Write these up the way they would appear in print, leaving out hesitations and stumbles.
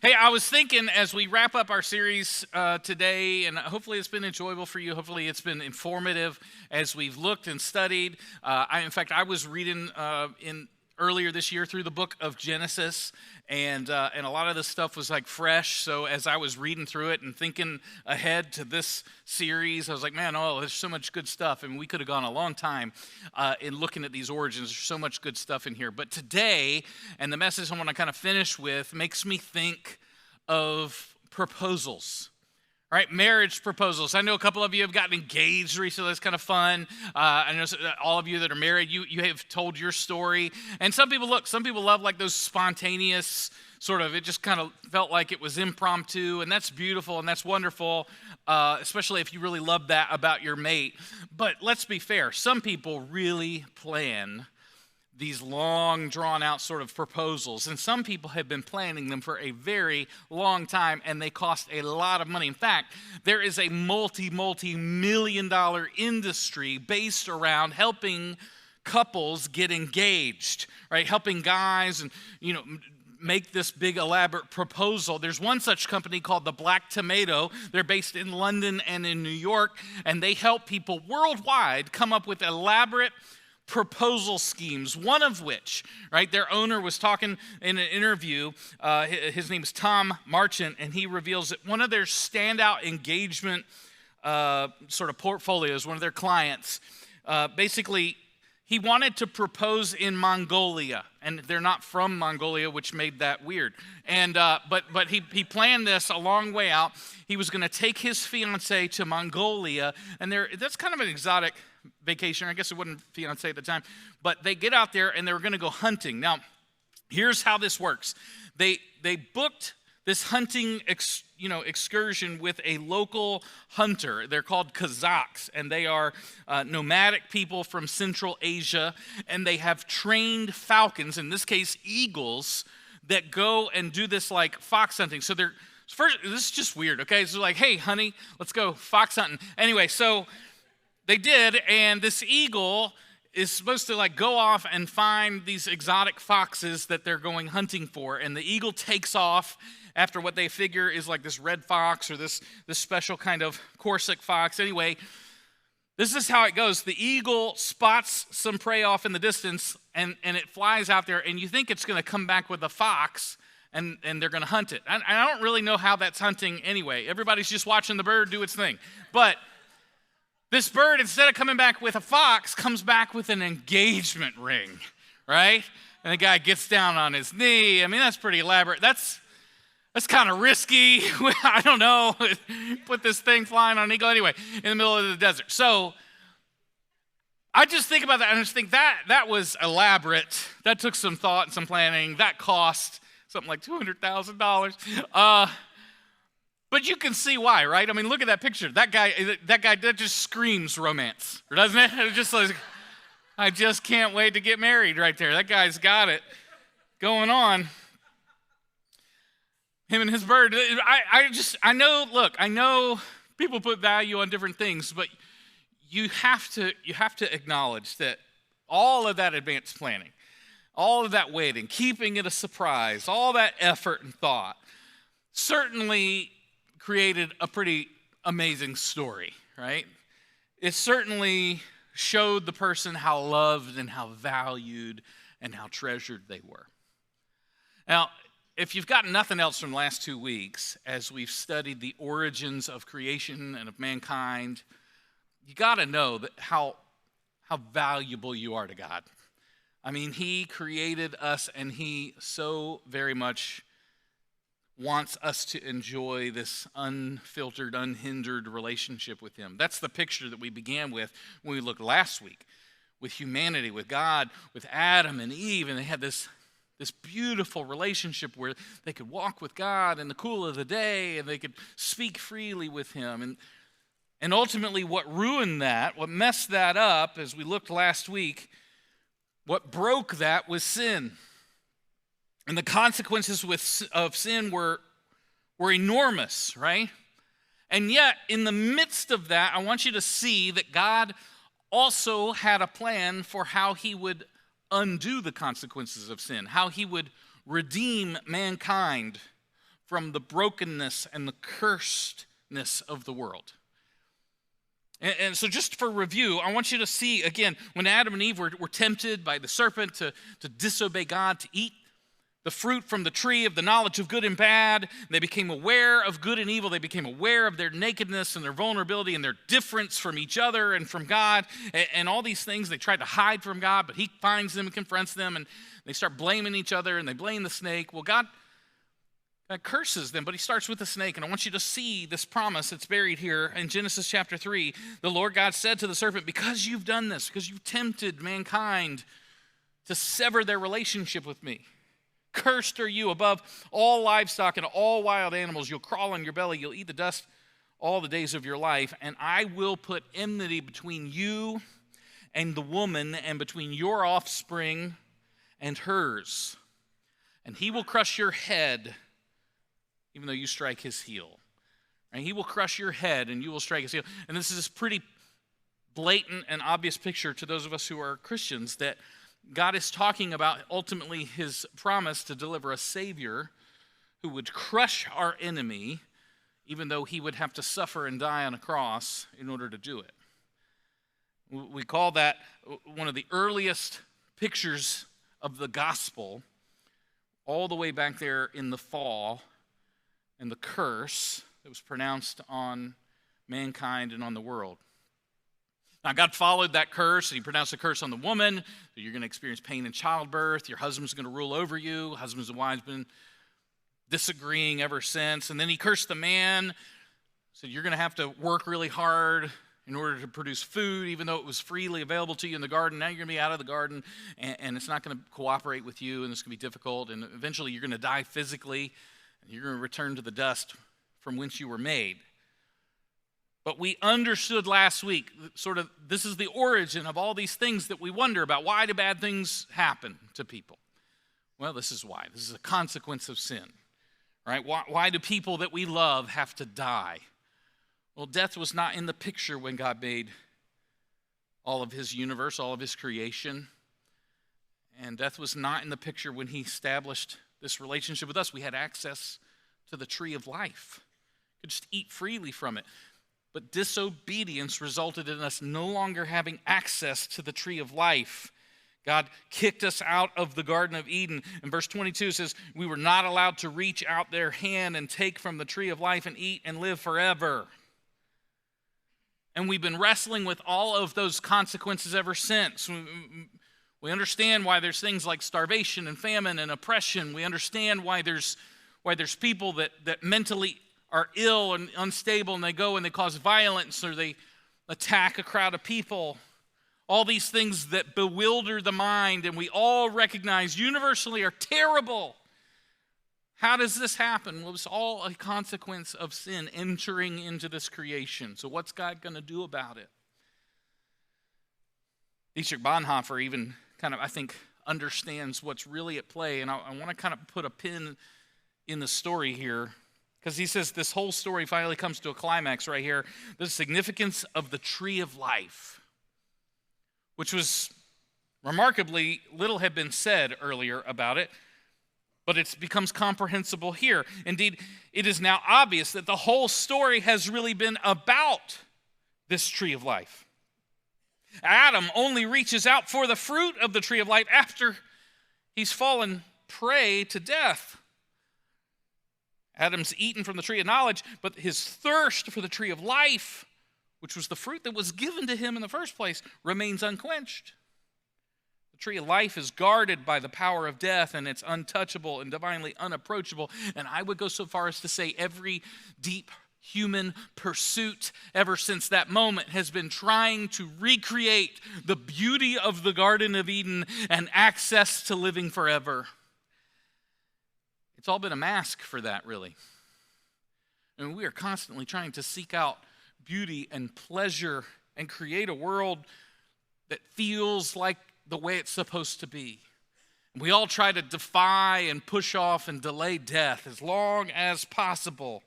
Hey, I was thinking as we wrap up our series today, and hopefully it's been enjoyable for you. Hopefully it's been informative as we've looked and studied. In fact, I was reading in earlier this year through the book of Genesis, and a lot of this stuff was like fresh. So as I was reading through it and thinking ahead to this series, I was like, man, there's so much good stuff, and we could have gone a long time in looking at these origins. There's so much good stuff in here. But today, and the message I want to kind of finish with, makes me think of proposals. Right, marriage proposals. I know a couple of you have gotten engaged recently. That's kind of fun. I know all of you that are married, you have told your story. And some people love like those spontaneous sort of, it just kind of felt like it was impromptu, and that's beautiful and that's wonderful, especially if you really love that about your mate. But let's be fair, some people really plan these long, drawn-out sort of proposals. And some people have been planning them for a very long time, and they cost a lot of money. In fact, there is a multi-million-dollar industry based around helping couples get engaged, right? Helping guys and, make this big elaborate proposal. There's one such company called the Black Tomato. They're based in London and in New York, and they help people worldwide come up with elaborate proposal schemes, one of which, right, their owner was talking in an interview, his name is Tom Marchant, and he reveals that one of their standout engagement sort of portfolios, one of their clients, basically, he wanted to propose in Mongolia, and they're not from Mongolia, which made that weird. And but he planned this a long way out. He was going to take his fiancée to Mongolia, and that's kind of an exotic vacation. I guess it wasn't fiancé at the time, but they get out there and they were going to go hunting. Now, here's how this works. They booked this hunting excursion with a local hunter. They're called Kazakhs, and they are nomadic people from Central Asia, and they have trained falcons, in this case eagles, that go and do this like fox hunting. So this is just weird, okay? So like, hey, honey, let's go fox hunting. Anyway, so they did, and this eagle is supposed to like go off and find these exotic foxes that they're going hunting for, and the eagle takes off after what they figure is like this red fox or this special kind of Corsic fox. Anyway, this is how it goes. The eagle spots some prey off in the distance, and it flies out there, and you think it's going to come back with a fox, and they're going to hunt it. I don't really know how that's hunting anyway. Everybody's just watching the bird do its thing. But this bird, instead of coming back with a fox, comes back with an engagement ring, right? And the guy gets down on his knee. I mean, that's pretty elaborate. That's kind of risky. I don't know. Put this thing flying on an eagle. Anyway, in the middle of the desert. So I just think about that and I just think that was elaborate. That took some thought and some planning. That cost something like $200,000. But you can see why, right? I mean, look at that picture. That guy that just screams romance, doesn't it? It's just like, I just can't wait to get married right there. That guy's got it going on. Him and his bird. I know people put value on different things, but you have to acknowledge that all of that advanced planning, all of that waiting, keeping it a surprise, all that effort and thought, certainly created a pretty amazing story, right? It certainly showed the person how loved and how valued and how treasured they were. Now, if you've got nothing else from the last 2 weeks, as we've studied the origins of creation and of mankind, you got to know that how valuable you are to God. I mean, He created us, and He so very much wants us to enjoy this unfiltered, unhindered relationship with Him. That's the picture that we began with when we looked last week, with humanity, with God, with Adam and Eve, and they had this beautiful relationship where they could walk with God in the cool of the day, and they could speak freely with Him. And ultimately what ruined that, what messed that up, as we looked last week, what broke that was sin. And the consequences of sin were enormous, right? And yet, in the midst of that, I want you to see that God also had a plan for how He would undo the consequences of sin, how He would redeem mankind from the brokenness and the cursedness of the world. And so just for review, I want you to see, again, when Adam and Eve were tempted by the serpent to disobey God, to eat the fruit from the tree of the knowledge of good and bad, they became aware of good and evil. They became aware of their nakedness and their vulnerability and their difference from each other and from God. And all these things they tried to hide from God, but he finds them and confronts them, and they start blaming each other, and they blame the snake. Well, God curses them, but he starts with the snake. And I want you to see this promise that's buried here in Genesis chapter 3. The Lord God said to the serpent, because you've done this, because you've tempted mankind to sever their relationship with me, cursed are you above all livestock and all wild animals. You'll crawl on your belly. You'll eat the dust all the days of your life. And I will put enmity between you and the woman, and between your offspring and hers. And he will crush your head, even though you strike his heel. And he will crush your head, and you will strike his heel. And this is a pretty blatant and obvious picture to those of us who are Christians that God is talking about ultimately his promise to deliver a Savior who would crush our enemy, even though he would have to suffer and die on a cross in order to do it. We call that one of the earliest pictures of the gospel, all the way back there in the fall and the curse that was pronounced on mankind and on the world. Now, God followed that curse, and he pronounced a curse on the woman. You're going to experience pain in childbirth. Your husband's going to rule over you. Husbands and wives have been disagreeing ever since. And then he cursed the man, said you're going to have to work really hard in order to produce food, even though it was freely available to you in the garden. Now you're going to be out of the garden, and it's not going to cooperate with you, and it's going to be difficult. And eventually you're going to die physically, and you're going to return to the dust from whence you were made. But we understood last week, sort of, this is the origin of all these things that we wonder about. Why do bad things happen to people? Well, this is why. This is a consequence of sin, right? Why do people that we love have to die? Well, death was not in the picture when God made all of his universe, all of his creation. And death was not in the picture when he established this relationship with us. We had access to the tree of life. We could just eat freely from it. But disobedience resulted in us no longer having access to the tree of life. God kicked us out of the Garden of Eden. And verse 22 says, we were not allowed to reach out their hand and take from the tree of life and eat and live forever. And we've been wrestling with all of those consequences ever since. We understand why there's things like starvation and famine and oppression. We understand why there's people that mentally are ill and unstable, and they go and they cause violence, or they attack a crowd of people. All these things that bewilder the mind, and we all recognize universally are terrible. How does this happen? Well, it's all a consequence of sin entering into this creation. So what's God going to do about it? Dietrich Bonhoeffer even kind of, I think, understands what's really at play, and I want to kind of put a pin in the story here, because he says this whole story finally comes to a climax right here. The significance of the tree of life, which was remarkably little had been said earlier about it, but it becomes comprehensible here. Indeed, it is now obvious that the whole story has really been about this tree of life. Adam only reaches out for the fruit of the tree of life after he's fallen prey to death. Adam's eaten from the tree of knowledge, but his thirst for the tree of life, which was the fruit that was given to him in the first place, remains unquenched. The tree of life is guarded by the power of death, and it's untouchable and divinely unapproachable. And I would go so far as to say every deep human pursuit ever since that moment has been trying to recreate the beauty of the Garden of Eden and access to living forever. It's all been a mask for that, really. I mean, we are constantly trying to seek out beauty and pleasure and create a world that feels like the way it's supposed to be. We all try to defy and push off and delay death as long as possible.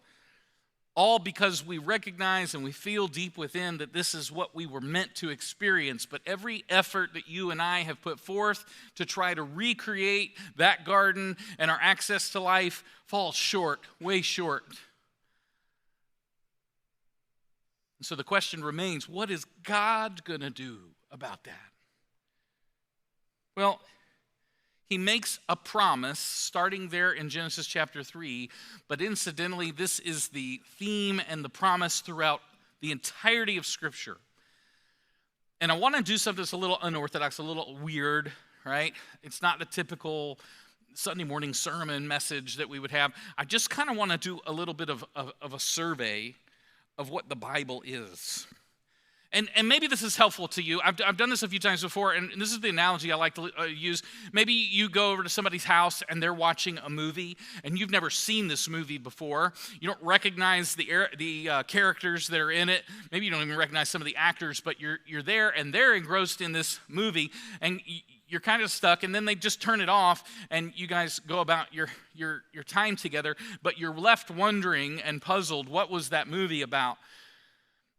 all because we recognize and we feel deep within that this is what we were meant to experience. But every effort that you and I have put forth to try to recreate that garden and our access to life falls short, way short. And so the question remains, what is God going to do about that? Well, he makes a promise starting there in Genesis chapter 3, but incidentally, this is the theme and the promise throughout the entirety of Scripture. And I want to do something that's a little unorthodox, a little weird, right? It's not the typical Sunday morning sermon message that we would have. I just kind of want to do a little bit of a survey of what the Bible is. And maybe this is helpful to you. I've done this a few times before, and this is the analogy I like to use. Maybe you go over to somebody's house, and they're watching a movie, and you've never seen this movie before. You don't recognize the characters that are in it. Maybe you don't even recognize some of the actors, but you're there, and they're engrossed in this movie, and you're kind of stuck, and then they just turn it off, and you guys go about your time together, but you're left wondering and puzzled, what was that movie about?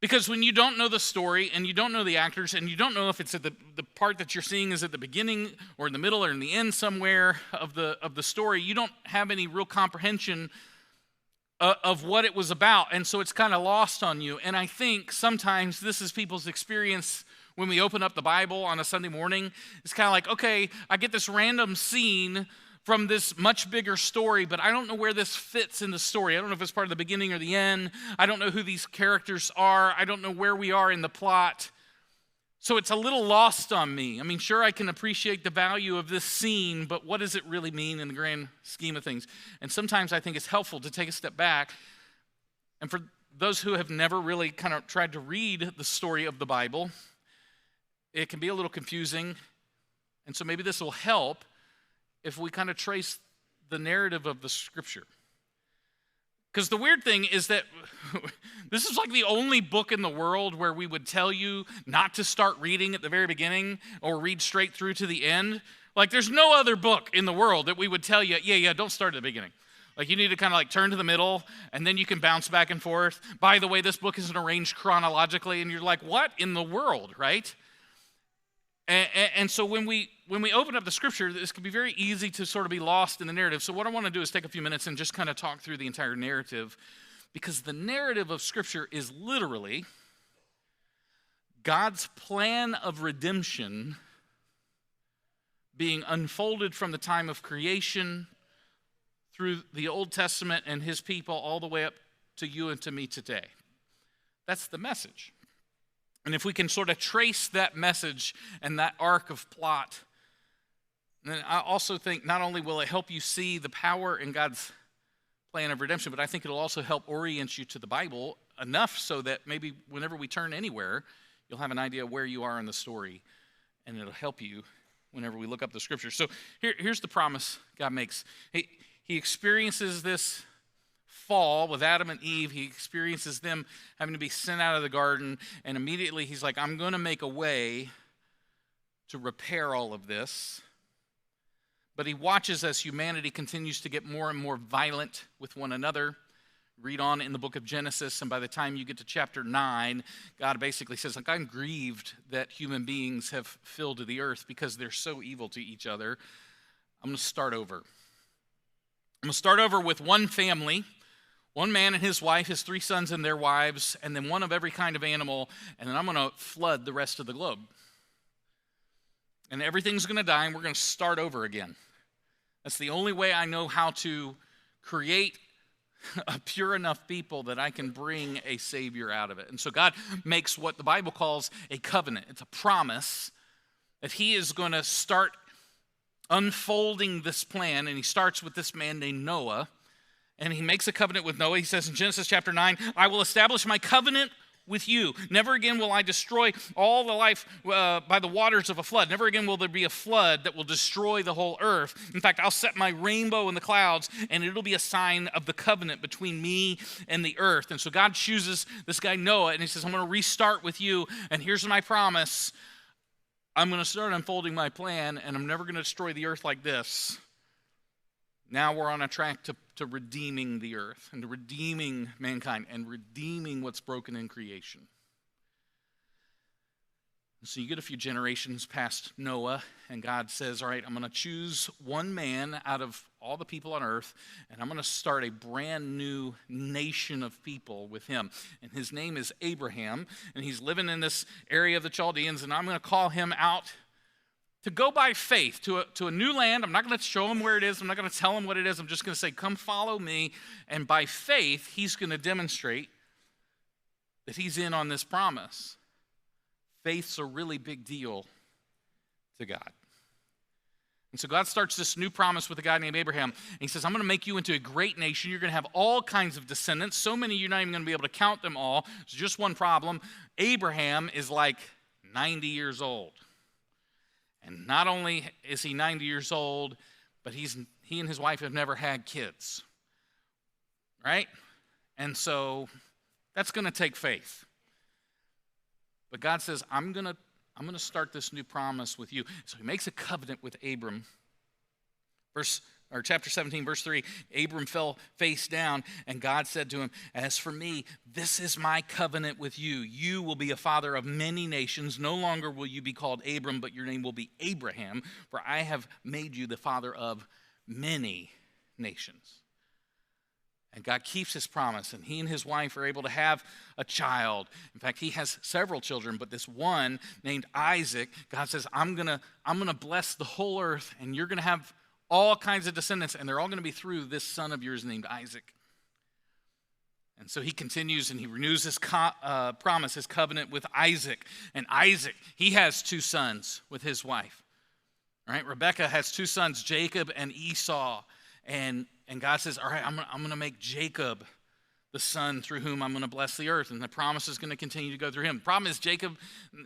Because when you don't know the story and you don't know the actors and you don't know if it's at the part that you're seeing is at the beginning or in the middle or in the end somewhere of the story, you don't have any real comprehension of what it was about. And so it's kind of lost on you. And I think sometimes this is people's experience when we open up the Bible on a Sunday morning. It's kind of like, okay, I get this random scene from this much bigger story, but I don't know where this fits in the story. I don't know if it's part of the beginning or the end. I don't know who these characters are. I don't know where we are in the plot. So it's a little lost on me. I mean, sure, I can appreciate the value of this scene, but what does it really mean in the grand scheme of things? And sometimes I think it's helpful to take a step back. And for those who have never really kind of tried to read the story of the Bible, it can be a little confusing. And so maybe this will help if we kind of trace the narrative of the Scripture. Because the weird thing is that this is like the only book in the world where we would tell you not to start reading at the very beginning or read straight through to the end. Like there's no other book in the world that we would tell you, don't start at the beginning. Like you need to kind of like turn to the middle and then you can bounce back and forth. By the way, this book isn't arranged chronologically, and you're like, what in the world, right? And so when we open up the Scripture, this can be very easy to sort of be lost in the narrative. So what I want to do is take a few minutes and just kind of talk through the entire narrative, because the narrative of Scripture is literally God's plan of redemption being unfolded from the time of creation through the Old Testament and his people all the way up to you and to me today. That's the message. And if we can sort of trace that message and that arc of plot, then I also think not only will it help you see the power in God's plan of redemption, but I think it'll also help orient you to the Bible enough so that maybe whenever we turn anywhere, you'll have an idea where you are in the story, and it'll help you whenever we look up the Scriptures. So here's the promise God makes. He experiences this fall with Adam and Eve. He experiences them having to be sent out of the garden, and immediately he's like, I'm going to make a way to repair all of this. But he watches as humanity continues to get more and more violent with one another. Read on in the book of Genesis, and by the time you get to chapter 9, God basically says, like, I'm grieved that human beings have filled the earth because they're so evil to each other. I'm going to start over. I'm going to start over with one family, one man and his wife, his 3 sons and their wives, and then one of every kind of animal, and then I'm going to flood the rest of the globe. And everything's going to die, and we're going to start over again. That's the only way I know how to create a pure enough people that I can bring a Savior out of it. And so God makes what the Bible calls a covenant. It's a promise that he is going to start unfolding this plan, and he starts with this man named Noah. And he makes a covenant with Noah. He says in Genesis chapter 9, I will establish my covenant with you. Never again will I destroy all the life by the waters of a flood. Never again will there be a flood that will destroy the whole earth. In fact, I'll set my rainbow in the clouds, and it'll be a sign of the covenant between me and the earth. And so God chooses this guy Noah, and he says, I'm going to restart with you, and here's my promise. I'm going to start unfolding my plan, and I'm never going to destroy the earth like this. Now we're on a track to redeeming the earth and to redeeming mankind and redeeming what's broken in creation. So you get a few generations past Noah, and God says, all right, I'm going to choose one man out of all the people on earth, and I'm going to start a brand new nation of people with him. And his name is Abraham, and he's living in this area of the Chaldeans, and I'm going to call him out to go by faith to a new land. I'm not going to show him where it is. I'm not going to tell him what it is. I'm just going to say, come follow me. And by faith, he's going to demonstrate that he's in on this promise. Faith's a really big deal to God. And so God starts this new promise with a guy named Abraham. And he says, I'm going to make you into a great nation. You're going to have all kinds of descendants. So many you're not even going to be able to count them all. There's just one problem. Abraham is like 90 years old. And not only is he 90 years old, but he and his wife have never had kids. Right? And so that's going to take faith. But God says, I'm going to start this new promise with you. So he makes a covenant with Abram. Chapter 17, verse 3, Abram fell face down, and God said to him, as for me, this is my covenant with you. You will be a father of many nations. No longer will you be called Abram, but your name will be Abraham, for I have made you the father of many nations. And God keeps his promise, and he and his wife are able to have a child. In fact, he has several children, but this one named Isaac, God says, I'm gonna bless the whole earth, and you're gonna have all kinds of descendants, and they're all gonna be through this son of yours named Isaac. And so he continues and he renews his promise, his covenant with Isaac. And Isaac, he has two sons with his wife. All right, Rebekah has two sons, Jacob and Esau. And God says, all right, I'm going to make Jacob the son through whom I'm going to bless the earth. And the promise is going to continue to go through him. The problem is Jacob,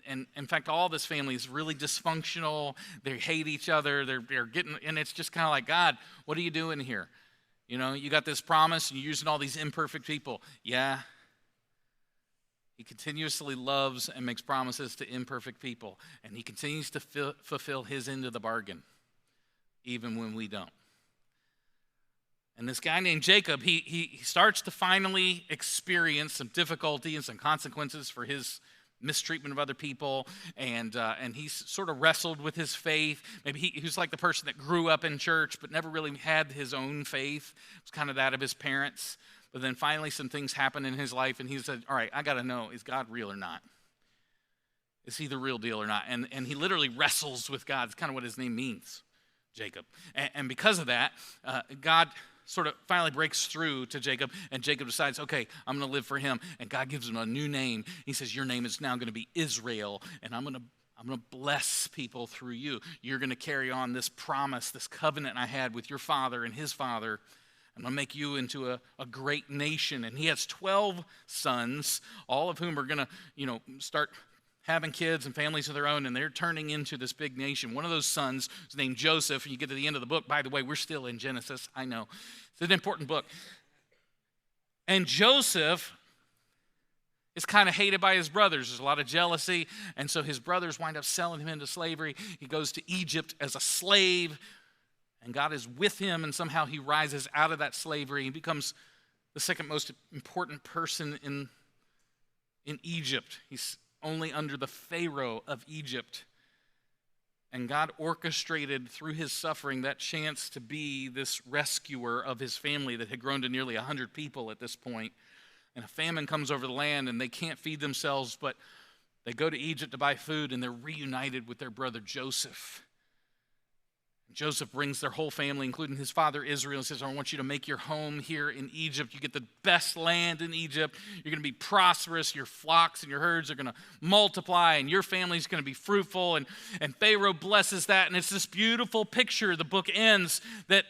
and in fact, all this family is really dysfunctional. They hate each other. They're getting, and it's just kind of like, God, what are you doing here? You know, you got this promise and you're using all these imperfect people. Yeah. He continuously loves and makes promises to imperfect people. And he continues to fulfill his end of the bargain, even when we don't. And this guy named Jacob, he starts to finally experience some difficulty and some consequences for his mistreatment of other people, and he's sort of wrestled with his faith. Maybe he was like the person that grew up in church but never really had his own faith. It was kind of that of his parents. But then finally some things happened in his life, and he said, all right, I got to know, is God real or not? Is he the real deal or not? And he literally wrestles with God. It's kind of what his name means, Jacob. And because of that, God sort of finally breaks through to Jacob, and Jacob decides, okay, I'm going to live for him. And God gives him a new name. He says, your name is now going to be Israel, and I'm going to bless people through you. You're going to carry on this promise, this covenant I had with your father and his father. I'm going to make you into a great nation. And he has 12 sons, all of whom are going to, start having kids and families of their own, and they're turning into this big nation. One of those sons is named Joseph, and you get to the end of the book. By the way, we're still in Genesis. I know. It's an important book. And Joseph is kind of hated by his brothers. There's a lot of jealousy, and so his brothers wind up selling him into slavery. He goes to Egypt as a slave, and God is with him, and somehow he rises out of that slavery and becomes the second most important person in Egypt. He's only under the Pharaoh of Egypt. And God orchestrated through his suffering that chance to be this rescuer of his family that had grown to nearly 100 people at this point. And a famine comes over the land, and they can't feed themselves, but they go to Egypt to buy food, and they're reunited with their brother Joseph. Joseph brings their whole family, including his father Israel, and says, I want you to make your home here in Egypt. You get the best land in Egypt. You're going to be prosperous. Your flocks and your herds are going to multiply, and your family's going to be fruitful. And Pharaoh blesses that, and it's this beautiful picture. The book ends that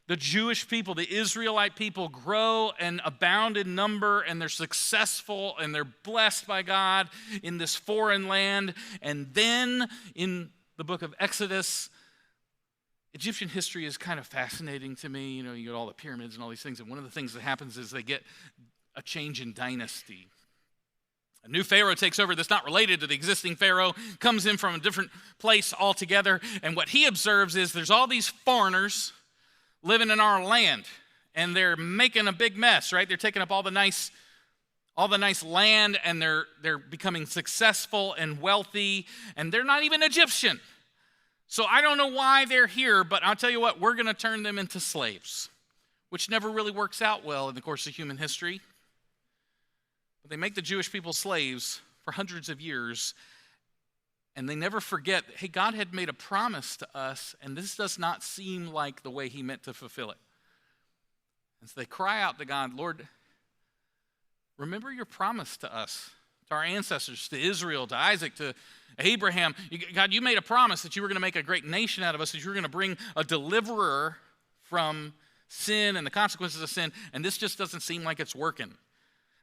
the Jewish people, the Israelite people, grow and abound in number, and they're successful, and they're blessed by God in this foreign land. And then in the book of Exodus, Egyptian history is kind of fascinating to me. You get all the pyramids and all these things, and one of the things that happens is they get a change in dynasty. A new pharaoh takes over that's not related to the existing pharaoh, comes in from a different place altogether, and what he observes is there's all these foreigners living in our land, and they're making a big mess, right? They're taking up all the nice land, and they're becoming successful and wealthy, and they're not even Egyptian. So I don't know why they're here, but I'll tell you what, we're going to turn them into slaves, which never really works out well in the course of human history. But they make the Jewish people slaves for hundreds of years, and they never forget, hey, God had made a promise to us, and this does not seem like the way he meant to fulfill it. And so they cry out to God, Lord, remember your promise to us, to our ancestors, to Israel, to Isaac, to Abraham. God, you made a promise that you were going to make a great nation out of us, that you were going to bring a deliverer from sin and the consequences of sin, and this just doesn't seem like it's working.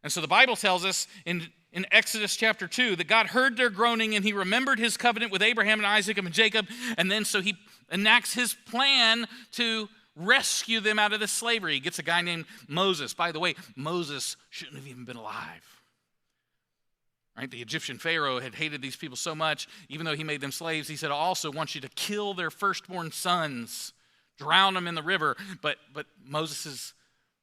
And so the Bible tells us in Exodus chapter 2 that God heard their groaning and he remembered his covenant with Abraham and Isaac and Jacob, and then so he enacts his plan to rescue them out of this slavery. He gets a guy named Moses. By the way, Moses shouldn't have even been alive. Right? The Egyptian Pharaoh had hated these people so much, even though he made them slaves, he said, I also want you to kill their firstborn sons, drown them in the river. But Moses'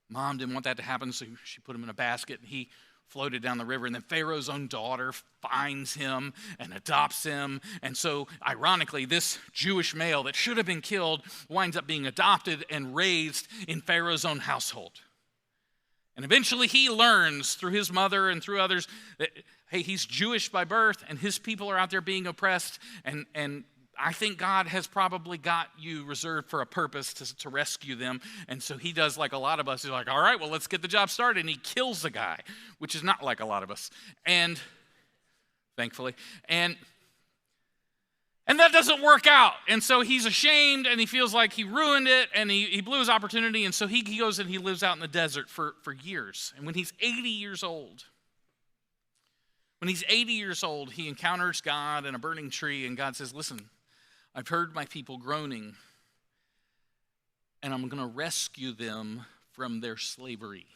mom didn't want that to happen, so she put him in a basket, and he floated down the river, and then Pharaoh's own daughter finds him and adopts him. And so, ironically, this Jewish male that should have been killed winds up being adopted and raised in Pharaoh's own household. And eventually he learns through his mother and through others that, hey, he's Jewish by birth, and his people are out there being oppressed, and I think God has probably got you reserved for a purpose to rescue them. And so he does like a lot of us. He's like, all right, well, let's get the job started. And he kills the guy, which is not like a lot of us. And thankfully, and that doesn't work out. And so he's ashamed, and he feels like he ruined it, and he blew his opportunity. And so he goes and he lives out in the desert for years. And when he's 80 years old, he encounters God in a burning tree, and God says, listen, I've heard my people groaning, and I'm going to rescue them from their slavery.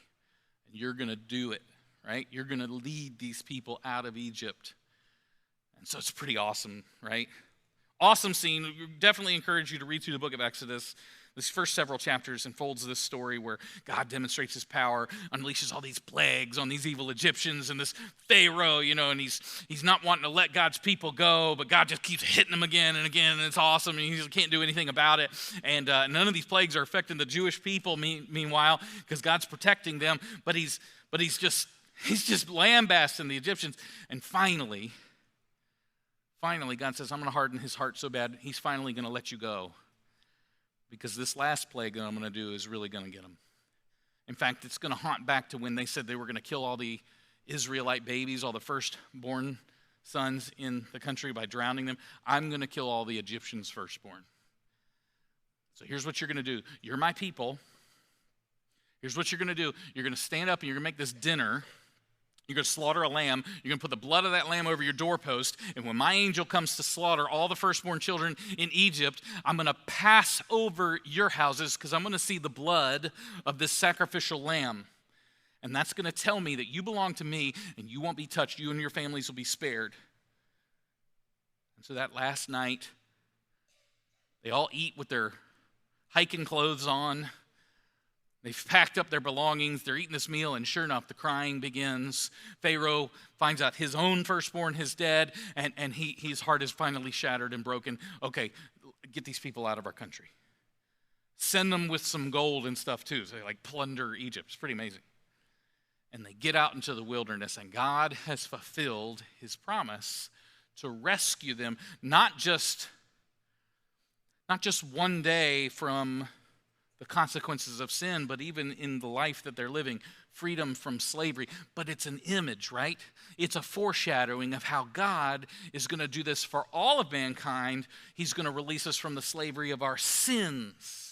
And you're going to do it, right? You're going to lead these people out of Egypt. And so it's pretty awesome, right? Awesome scene. We definitely encourage you to read through the book of Exodus. This first several chapters unfolds this story where God demonstrates his power, unleashes all these plagues on these evil Egyptians and this Pharaoh, and he's not wanting to let God's people go, but God just keeps hitting them again and again, and it's awesome, and he can't do anything about it. And none of these plagues are affecting the Jewish people, meanwhile, because God's protecting them, but he's just lambasting the Egyptians. And finally, God says, I'm going to harden his heart so bad, he's finally going to let you go. Because this last plague that I'm going to do is really going to get them. In fact, it's going to haunt back to when they said they were going to kill all the Israelite babies, all the firstborn sons in the country by drowning them. I'm going to kill all the Egyptians' firstborn. So here's what you're going to do. You're my people. Here's what you're going to do. You're going to stand up and you're going to make this dinner. You're going to slaughter a lamb. You're going to put the blood of that lamb over your doorpost. And when my angel comes to slaughter all the firstborn children in Egypt, I'm going to pass over your houses because I'm going to see the blood of this sacrificial lamb. And that's going to tell me that you belong to me and you won't be touched. You and your families will be spared. And so that last night, they all eat with their hiking clothes on. They've packed up their belongings, they're eating this meal, and sure enough, the crying begins. Pharaoh finds out his own firstborn is dead, and his heart is finally shattered and broken. Okay, get these people out of our country. Send them with some gold and stuff too, so they like plunder Egypt. It's pretty amazing. And they get out into the wilderness, and God has fulfilled his promise to rescue them, not just one day from the consequences of sin, but even in the life that they're living, freedom from slavery. But it's an image, right? It's a foreshadowing of how God is going to do this for all of mankind. He's going to release us from the slavery of our sins.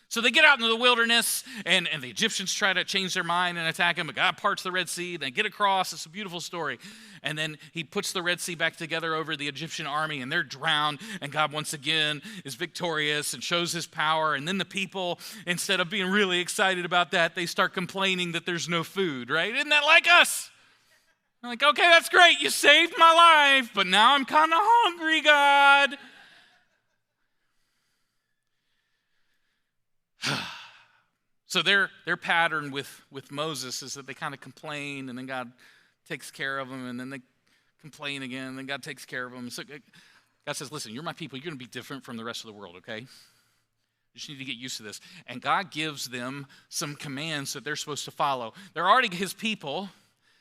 So they get out into the wilderness, and the Egyptians try to change their mind and attack them, but God parts the Red Sea. They get across. It's a beautiful story. And then he puts the Red Sea back together over the Egyptian army, and they're drowned, and God once again is victorious and shows his power. And then the people, instead of being really excited about that, they start complaining that there's no food, right? Isn't that like us? I'm like, okay, that's great. You saved my life, but now I'm kind of hungry, God. So their pattern with Moses is that they kind of complain, and then God takes care of them, and then they complain again, and then God takes care of them. So God says, listen, you're my people. You're going to be different from the rest of the world, okay? You just need to get used to this. And God gives them some commands that they're supposed to follow. They're already his people.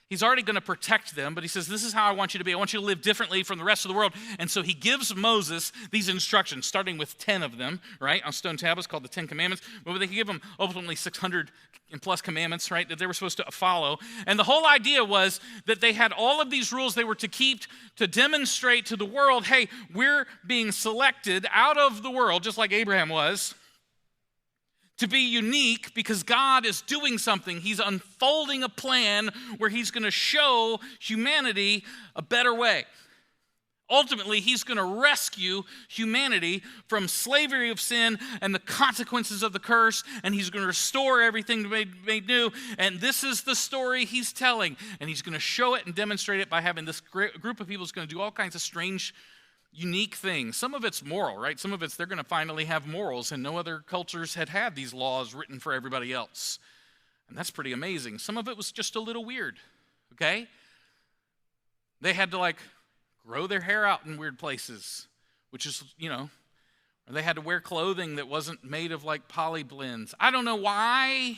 He's already going to protect them, but he says, this is how I want you to be. I want you to live differently from the rest of the world. And so he gives Moses these instructions, starting with 10 of them, right, on stone tablets called the 10 Commandments. But they give them ultimately 600 and plus commandments, right, that they were supposed to follow. And the whole idea was that they had all of these rules they were to keep to demonstrate to the world, hey, we're being selected out of the world, just like Abraham was, to be unique because God is doing something. He's unfolding a plan where he's going to show humanity a better way. Ultimately, he's going to rescue humanity from slavery of sin and the consequences of the curse, and he's going to restore everything made new. And this is the story he's telling, and he's going to show it and demonstrate it by having this group of people who's going to do all kinds of strange, unique things. Some of it's moral, right? Some of it's they're going to finally have morals, and no other cultures had these laws written for everybody else. And that's pretty amazing. Some of it was just a little weird, okay? They had to grow their hair out in weird places, which is, or they had to wear clothing that wasn't made of poly blends. I don't know why,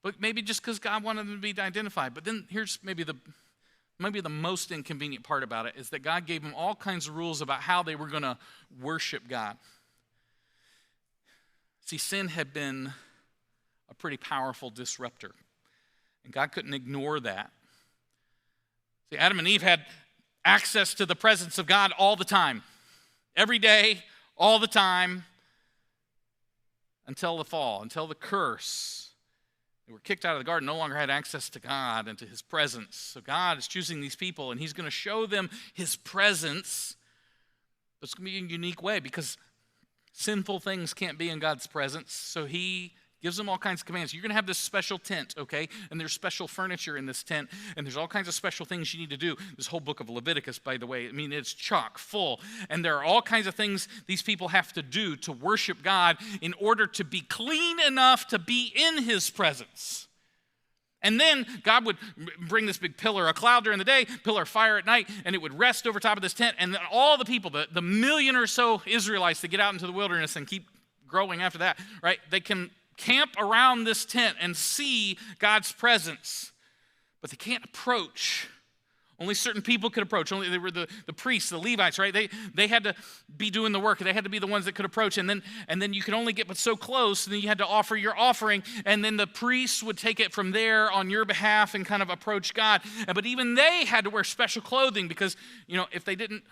but maybe just because God wanted them to be identified. But then here's maybe the most inconvenient part about it is that God gave them all kinds of rules about how they were going to worship God. See, sin had been a pretty powerful disruptor, and God couldn't ignore that. See, Adam and Eve had access to the presence of God all the time, every day, all the time, until the fall, until the curse. They were kicked out of the garden, no longer had access to God and to his presence. So God is choosing these people, and he's going to show them his presence. But it's going to be in a unique way because sinful things can't be in God's presence. So he gives them all kinds of commands. You're going to have this special tent, okay? And there's special furniture in this tent, and there's all kinds of special things you need to do. This whole book of Leviticus, by the way, it's chock full. And there are all kinds of things these people have to do to worship God in order to be clean enough to be in his presence. And then God would bring this big pillar of cloud during the day, pillar of fire at night, and it would rest over top of this tent. And then all the people, the million or so Israelites that get out into the wilderness and keep growing after that, right? They can camp around this tent and see God's presence, but they can't approach. Only certain people could approach. Only they were the priests, the Levites, right? They had to be doing the work. They had to be the ones that could approach, and then you could only get but so close, and then you had to offer your offering, and then the priests would take it from there on your behalf and kind of approach God. But even they had to wear special clothing because, if they didn't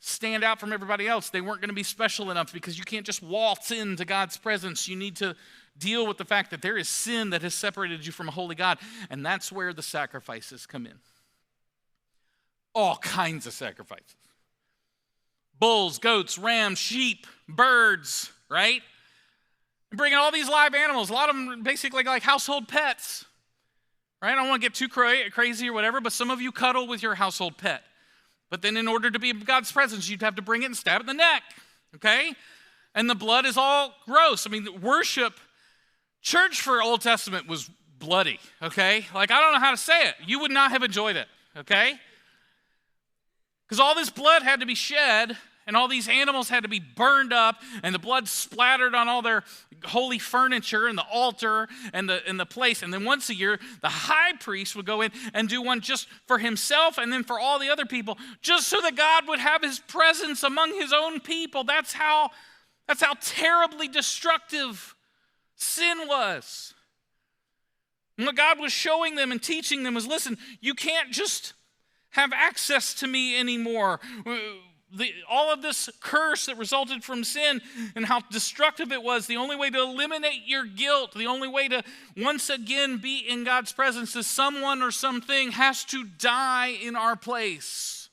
stand out from everybody else, they weren't going to be special enough because you can't just waltz into God's presence. You need to deal with the fact that there is sin that has separated you from a holy God, and that's where the sacrifices come in. All kinds of sacrifices. Bulls, goats, rams, sheep, birds, right? And bringing all these live animals, a lot of them basically like household pets, right? I don't want to get too crazy or whatever, but some of you cuddle with your household pet. But then in order to be in God's presence, you'd have to bring it and stab it in the neck, okay? And the blood is all gross. Worship, church for Old Testament was bloody, okay? I don't know how to say it. You would not have enjoyed it, okay? Because all this blood had to be shed, and all these animals had to be burned up, and the blood splattered on all their holy furniture and the altar and the place. And then once a year, the high priest would go in and do one just for himself and then for all the other people, just so that God would have his presence among his own people. That's how terribly destructive sin was. And what God was showing them and teaching them was, listen, you can't just have access to me anymore. All of this curse that resulted from sin and how destructive it was, the only way to eliminate your guilt, the only way to once again be in God's presence is someone or something has to die in our place.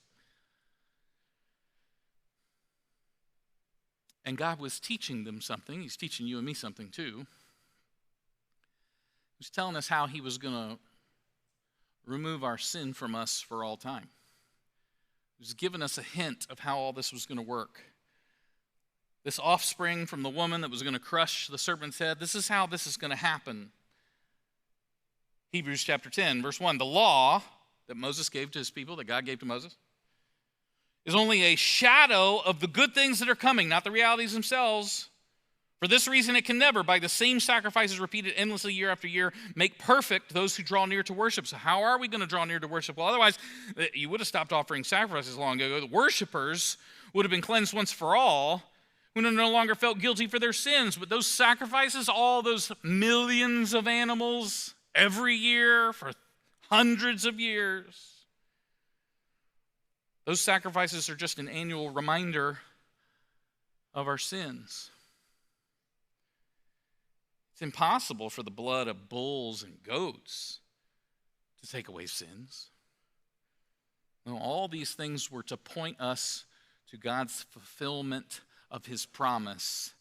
And God was teaching them something. He's teaching you and me something too. He was telling us how he was going to remove our sin from us for all time. He was giving us a hint of how all this was going to work. This offspring from the woman that was going to crush the serpent's head, this is how this is going to happen. Hebrews chapter 10, verse 1. The law that Moses gave to his people, that God gave to Moses, is only a shadow of the good things that are coming, not the realities themselves. For this reason, it can never, by the same sacrifices repeated endlessly year after year, make perfect those who draw near to worship. So how are we going to draw near to worship? Well, otherwise, you would have stopped offering sacrifices long ago. The worshipers would have been cleansed once for all, when they no longer felt guilty for their sins. But those sacrifices, all those millions of animals every year for hundreds of years, those sacrifices are just an annual reminder of our sins. It's impossible for the blood of bulls and goats to take away sins. No, all these things were to point us to God's fulfillment of his promise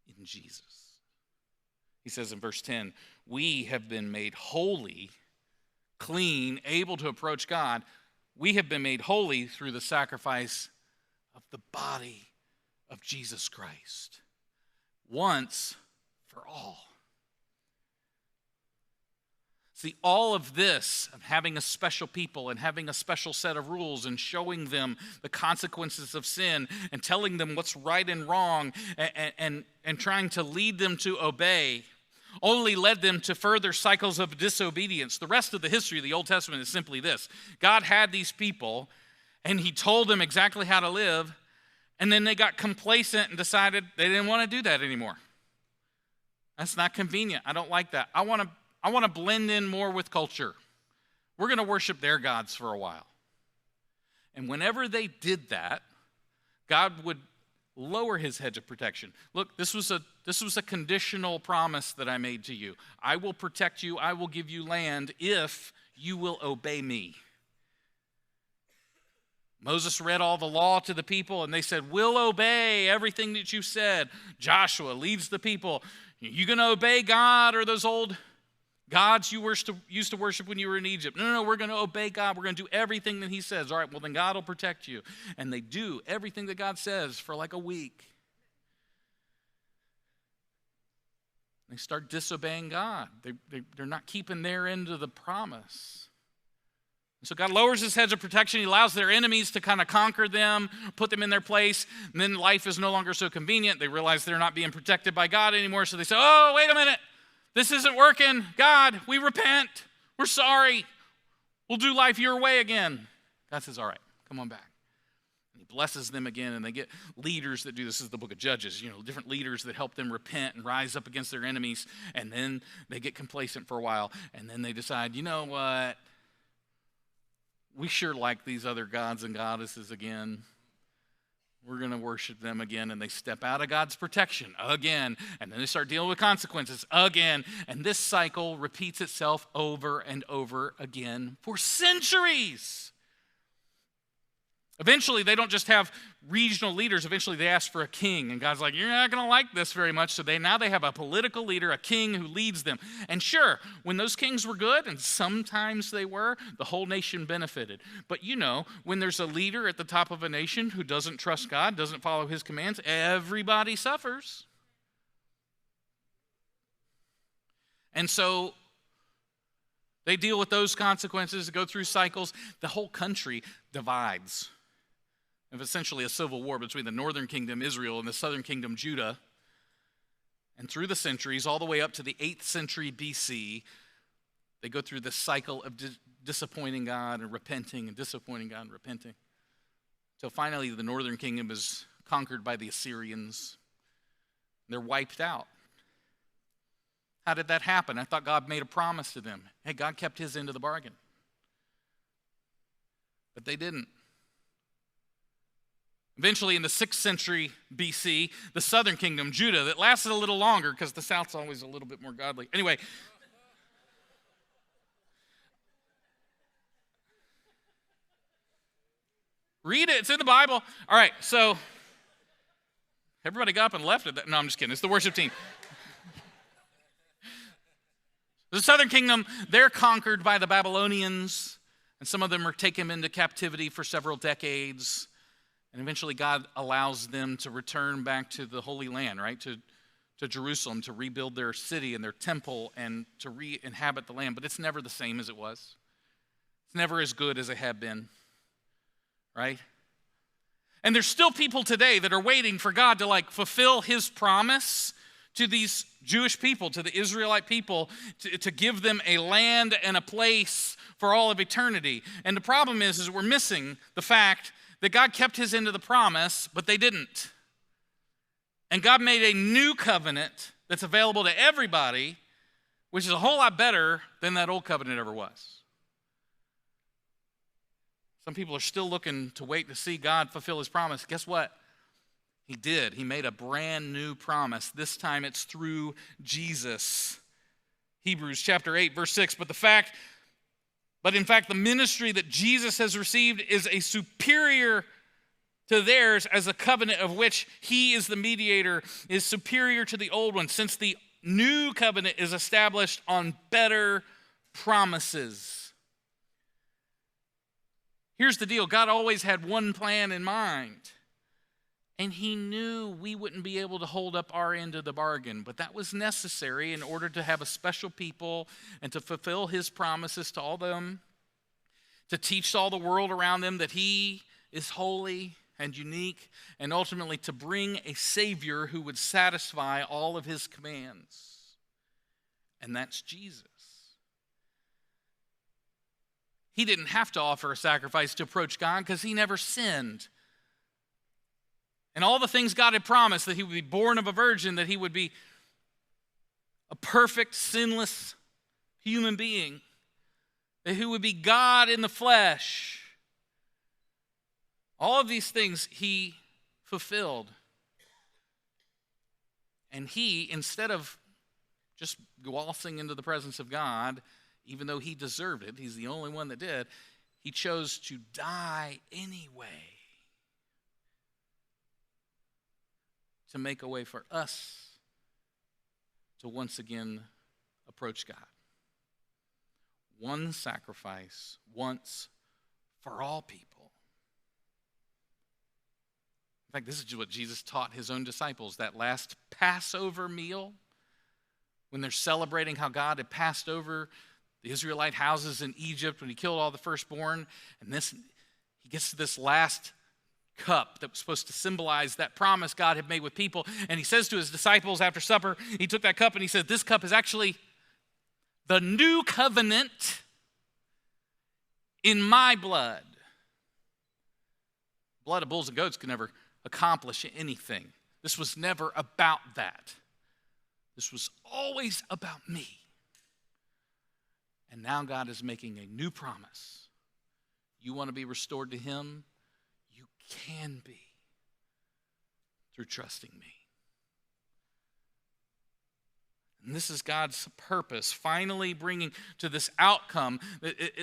in Jesus. He says in verse 10, we have been made holy, clean, able to approach God. We have been made holy through the sacrifice of the body of Jesus Christ. Once for all. See, all of this of having a special people and having a special set of rules and showing them the consequences of sin and telling them what's right and wrong and trying to lead them to obey only led them to further cycles of disobedience. The rest of the history of the Old Testament is simply this. God had these people and he told them exactly how to live, and then they got complacent and decided they didn't want to do that anymore. That's not convenient. I don't like that. I want to blend in more with culture. We're going to worship their gods for a while. And whenever they did that, God would lower his hedge of protection. Look, this was a conditional promise that I made to you. I will protect you. I will give you land if you will obey me. Moses read all the law to the people, and they said, we'll obey everything that you said. Joshua leads the people. You going to obey God or those old gods you used to worship when you were in Egypt? No, we're going to obey God. We're going to do everything that he says. All right, well, then God will protect you. And they do everything that God says for like a week. They start disobeying God. They're not keeping their end of the promise. So God lowers his hedge of protection. He allows their enemies to kind of conquer them, put them in their place, and then life is no longer so convenient. They realize they're not being protected by God anymore, so they say, oh, wait a minute. This isn't working. God, we repent. We're sorry. We'll do life your way again. God says, all right, come on back. And he blesses them again, and they get leaders that do this. This is the book of Judges, different leaders that help them repent and rise up against their enemies, and then they get complacent for a while, and then they decide, you know what? We sure like these other gods and goddesses again. We're going to worship them again. And they step out of God's protection again. And then they start dealing with consequences again. And this cycle repeats itself over and over again for centuries. Eventually, they don't just have regional leaders. Eventually, they ask for a king. And God's like, you're not going to like this very much. So now they have a political leader, a king who leads them. And sure, when those kings were good, and sometimes they were, the whole nation benefited. But when there's a leader at the top of a nation who doesn't trust God, doesn't follow his commands, everybody suffers. And so they deal with those consequences, go through cycles. The whole country divides. Of essentially a civil war between the northern kingdom, Israel, and the southern kingdom, Judah. And through the centuries, all the way up to the 8th century BC, they go through this cycle of disappointing God and repenting and disappointing God and repenting. Until finally the northern kingdom is conquered by the Assyrians. They're wiped out. How did that happen? I thought God made a promise to them. Hey, God kept his end of the bargain. But they didn't. Eventually, in the 6th century BC, the southern kingdom, Judah, that lasted a little longer because the south's always a little bit more godly. Anyway, read it. It's in the Bible. All right, so everybody got up and left it. No, I'm just kidding. It's the worship team. The southern kingdom, they're conquered by the Babylonians, and some of them are taken into captivity for several decades. And eventually God allows them to return back to the Holy Land, right? To to Jerusalem to rebuild their city and their temple and to re-inhabit the land, but it's never the same as it was. It's never as good as it had been, right? And there's still people today that are waiting for God to fulfill his promise to these Jewish people, to the Israelite people, to give them a land and a place for all of eternity. And the problem is we're missing the fact that God kept his end of the promise, but they didn't. And God made a new covenant that's available to everybody, which is a whole lot better than that old covenant ever was. Some people are still looking to wait to see God fulfill his promise. Guess what? He did. He made a brand new promise. This time it's through Jesus. Hebrews chapter 8, verse 6. But in fact, the ministry that Jesus has received is a superior to theirs, as a covenant of which he is the mediator is superior to the old one, since the new covenant is established on better promises. Here's the deal. God always had one plan in mind. And he knew we wouldn't be able to hold up our end of the bargain. But that was necessary in order to have a special people and to fulfill his promises to all them, to teach all the world around them that he is holy and unique, and ultimately to bring a Savior who would satisfy all of his commands. And that's Jesus. He didn't have to offer a sacrifice to approach God because he never sinned. And all the things God had promised, that he would be born of a virgin, that he would be a perfect, sinless human being, that he would be God in the flesh. All of these things he fulfilled. And he, instead of just waltzing into the presence of God, even though he deserved it, he's the only one that did, he chose to die anyway to make a way for us to once again approach God. One sacrifice, once for all people. In fact, this is what Jesus taught his own disciples, that last Passover meal, when they're celebrating how God had passed over the Israelite houses in Egypt when he killed all the firstborn. And he gets to this last cup that was supposed to symbolize that promise God had made with people. And he says to his disciples after supper, he took that cup and he said, this cup is actually the new covenant in my blood. Blood of bulls and goats can never accomplish anything. This was never about that. This was always about me. And now God is making a new promise. You want to be restored to him? You can be through trusting me. And this is God's purpose, finally bringing to this outcome.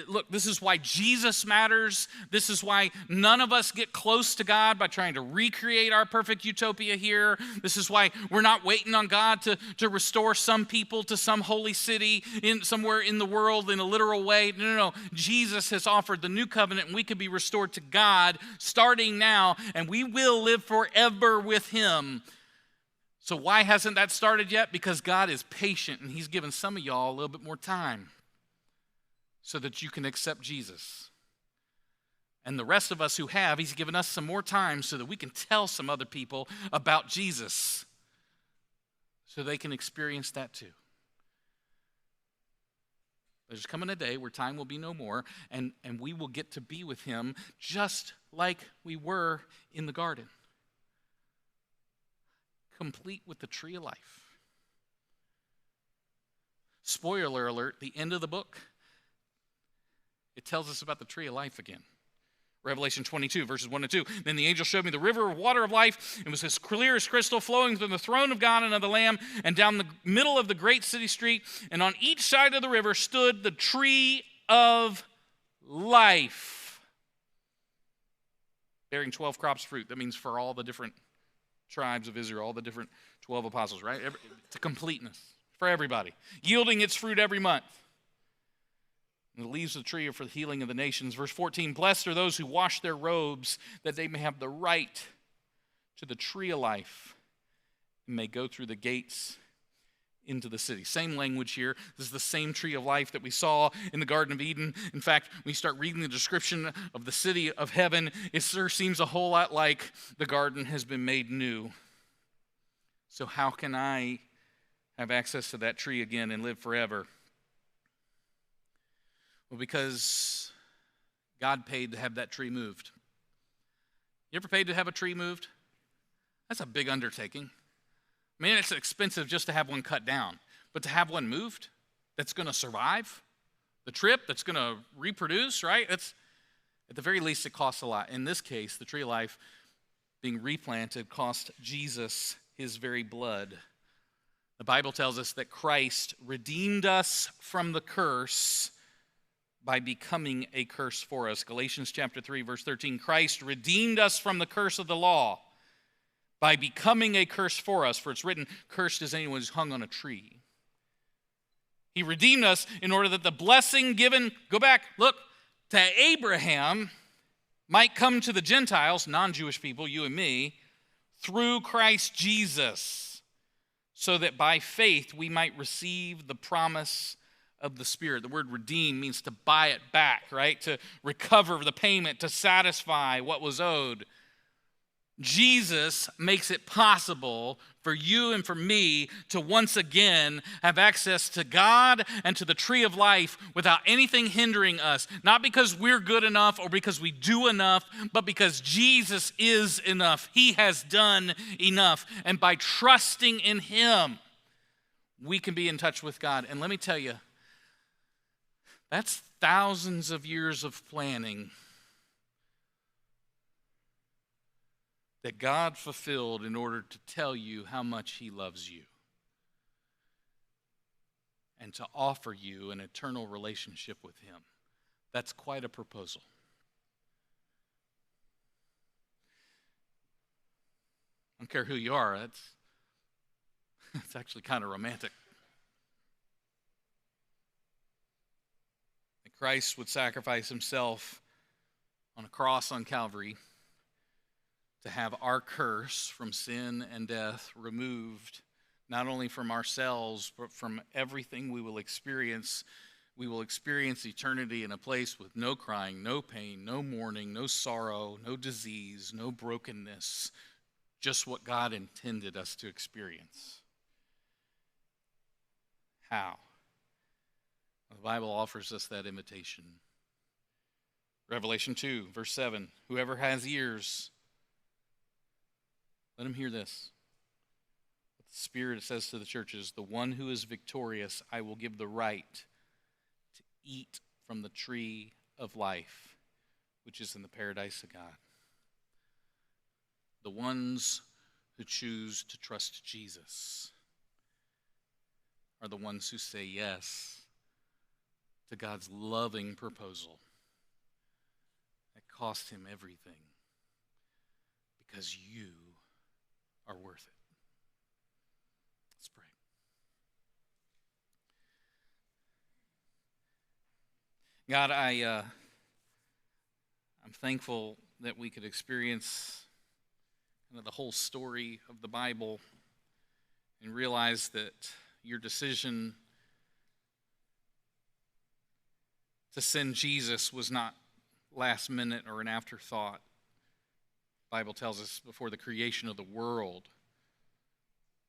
Look, this is why Jesus matters. This is why none of us get close to God by trying to recreate our perfect utopia here. This is why we're not waiting on God to restore some people to some holy city somewhere in the world in a literal way. No. Jesus has offered the new covenant, and we can be restored to God starting now, and we will live forever with him. So why hasn't that started yet? Because God is patient, and he's given some of y'all a little bit more time so that you can accept Jesus. And the rest of us who have, he's given us some more time so that we can tell some other people about Jesus so they can experience that too. There's coming a day where time will be no more, and we will get to be with him just like we were in the garden. Complete with the tree of life. Spoiler alert, the end of the book, it tells us about the tree of life again. Revelation 22, verses 1 and 2. Then the angel showed me the river of water of life. It was as clear as crystal, flowing from the throne of God and of the Lamb, and down the middle of the great city street. And on each side of the river stood the tree of life, bearing 12 crops of fruit. That means for all the different tribes of Israel, all the different 12 apostles, right? It's a completeness for everybody. Yielding its fruit every month. And the leaves of the tree are for the healing of the nations. Verse 14, blessed are those who wash their robes, that they may have the right to the tree of life may go through the gates into the city. Same language here. This is the same tree of life that we saw in the Garden of Eden. In fact, when you start reading the description of the city of heaven, it sure seems a whole lot like the garden has been made new. So how can I have access to that tree again and live forever? Well, because God paid to have that tree moved. You ever paid to have a tree moved? That's a big undertaking. I mean, it's expensive just to have one cut down, but to have one moved that's going to survive the trip, that's going to reproduce, right? At the very least, it costs a lot. In this case, the tree of life being replanted cost Jesus his very blood. The Bible tells us that Christ redeemed us from the curse by becoming a curse for us. Galatians chapter 3, verse 13, Christ redeemed us from the curse of the law by becoming a curse for us. For it's written, cursed is anyone who's hung on a tree. He redeemed us in order that the blessing given, go back, look, to Abraham might come to the Gentiles, non-Jewish people, you and me, through Christ Jesus, so that by faith we might receive the promise of the Spirit. The word redeem means to buy it back, right? To recover the payment, to satisfy what was owed. Jesus makes it possible for you and for me to once again have access to God and to the tree of life without anything hindering us. Not because we're good enough or because we do enough, but because Jesus is enough. He has done enough. And by trusting in Him, we can be in touch with God. And let me tell you, that's thousands of years of planning that God fulfilled in order to tell you how much He loves you and to offer you an eternal relationship with Him. That's quite a proposal. I don't care who you are, it's actually kind of romantic. That Christ would sacrifice Himself on a cross on Calvary to have our curse from sin and death removed, not only from ourselves, but from everything we will experience. We will experience eternity in a place with no crying, no pain, no mourning, no sorrow, no disease, no brokenness, just what God intended us to experience. How? The Bible offers us that invitation. Revelation 2, verse 7, whoever has ears, let him hear this. The Spirit says to the churches, the one who is victorious, I will give the right to eat from the tree of life, which is in the paradise of God. The ones who choose to trust Jesus are the ones who say yes to God's loving proposal that cost Him everything because you are worth it. Let's pray. God, I'm thankful that we could experience the whole story of the Bible and realize that your decision to send Jesus was not last minute or an afterthought. The Bible tells us before the creation of the world,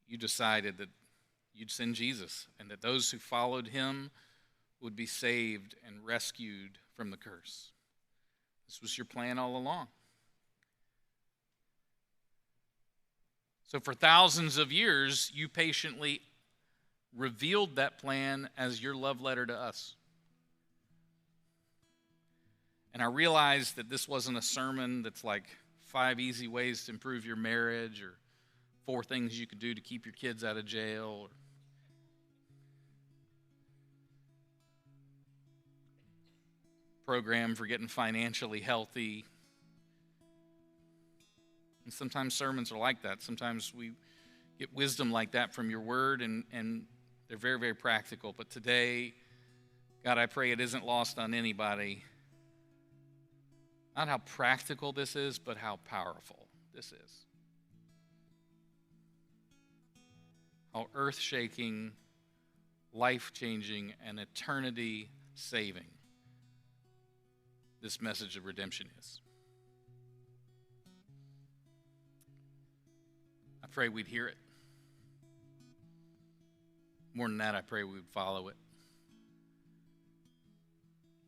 you decided that you'd send Jesus and that those who followed Him would be saved and rescued from the curse. This was your plan all along. So for thousands of years, you patiently revealed that plan as your love letter to us. And I realized that this wasn't a sermon that's like 5 easy ways to improve your marriage or 4 things you could do to keep your kids out of jail or program for getting financially healthy. And sometimes sermons are like that. Sometimes we get wisdom like that from your word, and they're very, very practical. But today, God, I pray it isn't lost on anybody. Not how practical this is, but how powerful this is. how earth-shaking, life-changing, and eternity-saving this message of redemption is. I pray we'd hear it. More than that, I pray we would follow it.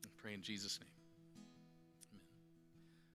I pray in Jesus' name.